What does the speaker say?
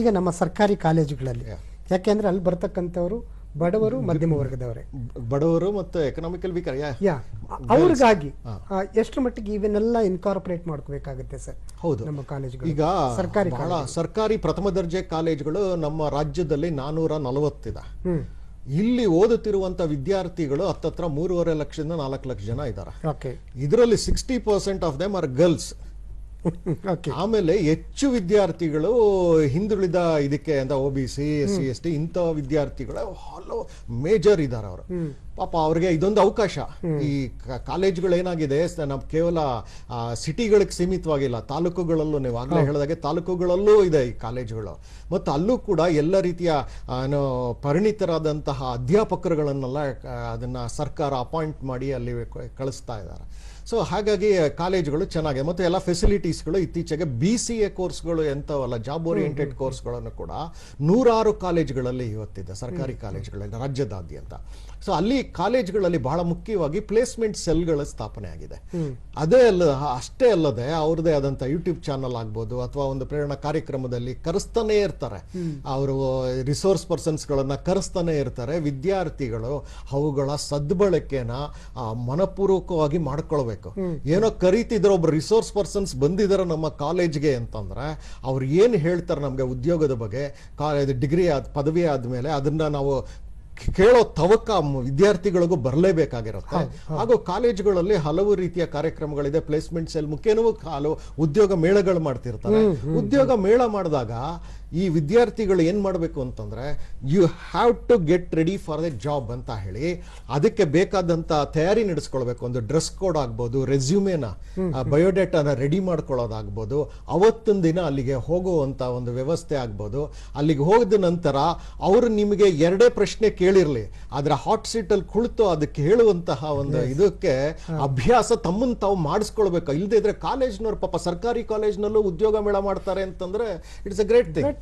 ಈಗ ನಮ್ಮ ಸರ್ಕಾರಿ ಕಾಲೇಜುಗಳಲ್ಲಿ ಯಾಕೆಂದ್ರೆ ಅಲ್ಲಿ ಬರ್ತಕ್ಕಂಥವರು ಬಡವರು ಮಧ್ಯಮ ವರ್ಗದವರೇ, ಬಡವರು ಮತ್ತು ಎಕನಾಮಿಕಲ್ ವೀಕರ್ ಅವ್ರಿಗಾಗಿ ಎಷ್ಟು ಮಟ್ಟಿಗೆ ಇವನ್ನೆಲ್ಲ ಇನ್ಕಾರ್ಪೊರೇಟ್ ಮಾಡ್ಕೋಬೇಕಾಗುತ್ತೆ ಸರ್? ಹೌದು, ನಮ್ಮ ಕಾಲೇಜುಗಳು ಈಗ ಸರ್ಕಾರಿ ಪ್ರಥಮ ದರ್ಜೆ ಕಾಲೇಜುಗಳು ನಮ್ಮ ರಾಜ್ಯದಲ್ಲಿ 440 ಇದೆ. ಇಲ್ಲಿ ಓದುತ್ತಿರುವಂತ ವಿದ್ಯಾರ್ಥಿಗಳು ಹತ್ತತ್ರ 3.5 ಲಕ್ಷದಿಂದ 4 ಲಕ್ಷ ಜನ ಇದ್ದಾರೆ. ಇದರಲ್ಲಿ 60% ಆಫ್ ದೆಮ್ ಆರ್ ಗರ್ಲ್ಸ್. ಆಮೇಲೆ ಹೆಚ್ಚು ವಿದ್ಯಾರ್ಥಿಗಳು ಹಿಂದುಳಿದ ಇದಕ್ಕೆ ಅಂತ OBC SC ST ಇಂಥ ವಿದ್ಯಾರ್ಥಿಗಳು ಹಲವು ಮೇಜರ್ ಇದ್ದಾರೆ. ಅವರು ಪಾಪ ಅವ್ರಿಗೆ ಇದೊಂದು ಅವಕಾಶ. ಈ ಕಾಲೇಜುಗಳು ಏನಾಗಿದೆ, ನಾವು ಕೇವಲ ಸಿಟಿಗಳಿಗೆ ಸೀಮಿತವಾಗಿಲ್ಲ, ತಾಲೂಕುಗಳಲ್ಲೂ ನೀವು ಆಗ್ಲೇ ಹೇಳಿದಾಗೆ ತಾಲೂಕುಗಳಲ್ಲೂ ಇದೆ ಈ ಕಾಲೇಜುಗಳು. ಮತ್ತು ಅಲ್ಲೂ ಕೂಡ ಎಲ್ಲ ರೀತಿಯ ಪರಿಣಿತರಾದಂತಹ ಅಧ್ಯಾಪಕರುಗಳನ್ನೆಲ್ಲ ಅದನ್ನ ಸರ್ಕಾರ ಅಪಾಯಿಂಟ್ ಮಾಡಿ ಅಲ್ಲಿ ಕಳಿಸ್ತಾ ಇದ್ದಾರೆ. ಸೊ ಹಾಗಾಗಿ ಕಾಲೇಜುಗಳು ಚೆನ್ನಾಗಿದೆ. ಮತ್ತು ಎಲ್ಲ ಫೆಸಿಲಿಟೀಸ್ಗಳು ಇತ್ತೀಚೆಗೆ BCA ಕೋರ್ಸ್ಗಳು ಎಂಥವಲ್ಲ, ಜಾಬ್ ಓರಿಯೆಂಟೆಡ್ ಕೋರ್ಸ್ಗಳನ್ನು ಕೂಡ 106 ಕಾಲೇಜುಗಳಲ್ಲಿ ಇವತ್ತಿದೆ, ಸರ್ಕಾರಿ ಕಾಲೇಜುಗಳಲ್ಲಿ ರಾಜ್ಯದಾದ್ಯಂತ. ಸೊ ಅಲ್ಲಿ ಕಾಲೇಜುಗಳಲ್ಲಿ ಬಹಳ ಮುಖ್ಯವಾಗಿ ಪ್ಲೇಸ್ಮೆಂಟ್ ಸೆಲ್ಗಳ ಸ್ಥಾಪನೆ ಆಗಿದೆ. ಅಷ್ಟೇ ಅಲ್ಲದೆ ಅವ್ರದೇ ಆದಂಥ ಯೂಟ್ಯೂಬ್ ಚಾನಲ್ ಆಗ್ಬೋದು ಅಥವಾ ಒಂದು ಪ್ರೇರಣಾ ಕಾರ್ಯಕ್ರಮದಲ್ಲಿ ಕರೆಸ್ತಾನೆ ಇರ್ತಾರೆ. ಅವರು ರಿಸೋರ್ಸ್ ಪರ್ಸನ್ಸ್ಗಳನ್ನ ಕರೆಸ್ತಾನೆ ಇರ್ತಾರೆ. ವಿದ್ಯಾರ್ಥಿಗಳು ಅವುಗಳ ಸದ್ಬಳಕೆನ ಮನಪೂರ್ವಕವಾಗಿ ಮಾಡ್ಕೊಳ್ಬೇಕು. ಏನೋ ಕರೀತಿದ್ರು ಒಬ್ರು ರಿಸೋರ್ಸ್ ಪರ್ಸನ್ಸ್ ಬಂದಿದ್ದಾರೆ ನಮ್ಮ ಕಾಲೇಜ್ಗೆ ಅಂತಂದ್ರೆ ಅವ್ರು ಏನು ಹೇಳ್ತಾರೆ ನಮ್ಗೆ ಉದ್ಯೋಗದ ಬಗ್ಗೆ, ಡಿಗ್ರಿ ಪದವಿ ಆದ್ಮೇಲೆ ಅದನ್ನ ನಾವು ಕೇಳೋ ತವಕ ವಿದ್ಯಾರ್ಥಿಗಳಿಗೂ ಬರಲೇಬೇಕಾಗಿರುತ್ತೆ. ಹಾಗೂ ಕಾಲೇಜುಗಳಲ್ಲಿ ಹಲವು ರೀತಿಯ ಕಾರ್ಯಕ್ರಮಗಳಿದೆ. ಪ್ಲೇಸ್ಮೆಂಟ್ ಸೆಲ್ ಮುಖ್ಯನೂ ಹಲವು ಉದ್ಯೋಗ ಮೇಳಗಳು ಮಾಡ್ತಿರ್ತಾರೆ. ಉದ್ಯೋಗ ಮೇಳ ಮಾಡಿದಾಗ ಈ ವಿದ್ಯಾರ್ಥಿಗಳು ಏನ್ ಮಾಡಬೇಕು ಅಂತಂದ್ರೆ, you have to get ready for the job ಅಂತ ಹೇಳಿ ಅದಕ್ಕೆ ಬೇಕಾದಂತ ತಯಾರಿ ನಡೆಸ್ಕೊಳ್ಬೇಕು. ಒಂದು ಡ್ರೆಸ್ ಕೋಡ್ ಆಗ್ಬೋದು, ರೆಸ್ಯೂಮೇನ ಬಯೋಡೇಟಾನ ರೆಡಿ ಮಾಡ್ಕೊಳ್ಳೋದಾಗ್ಬೋದು, ಅವತ್ತಿನ ದಿನ ಅಲ್ಲಿಗೆ ಹೋಗುವಂತ ಒಂದು ವ್ಯವಸ್ಥೆ ಆಗ್ಬೋದು. ಅಲ್ಲಿಗೆ ಹೋದ ನಂತರ ಅವರು ನಿಮಗೆ 2 ಪ್ರಶ್ನೆ ಕೇಳಿರ್ಲಿ, ಆದ್ರೆ ಹಾಟ್ ಸೀಟ್ ಅಲ್ಲಿ ಕುಳಿತು ಅದಕ್ಕೆ ಹೇಳುವಂತಹ ಒಂದು ಇದಕ್ಕೆ ಅಭ್ಯಾಸ ತಮ್ಮನ್ನು ತಾವು ಮಾಡಿಸ್ಕೊಳ್ಬೇಕು. ಇಲ್ಲದೆ ಇದ್ರೆ ಕಾಲೇಜ್ನವ್ರು ಪಾಪ ಸರ್ಕಾರಿ ಕಾಲೇಜ್ನಲ್ಲೂ ಉದ್ಯೋಗ ಮೇಳ ಮಾಡ್ತಾರೆ ಅಂತಂದ್ರೆ ಇಟ್ಸ್ ಅ ಗ್ರೇಟ್ ಥಿಂಗ್.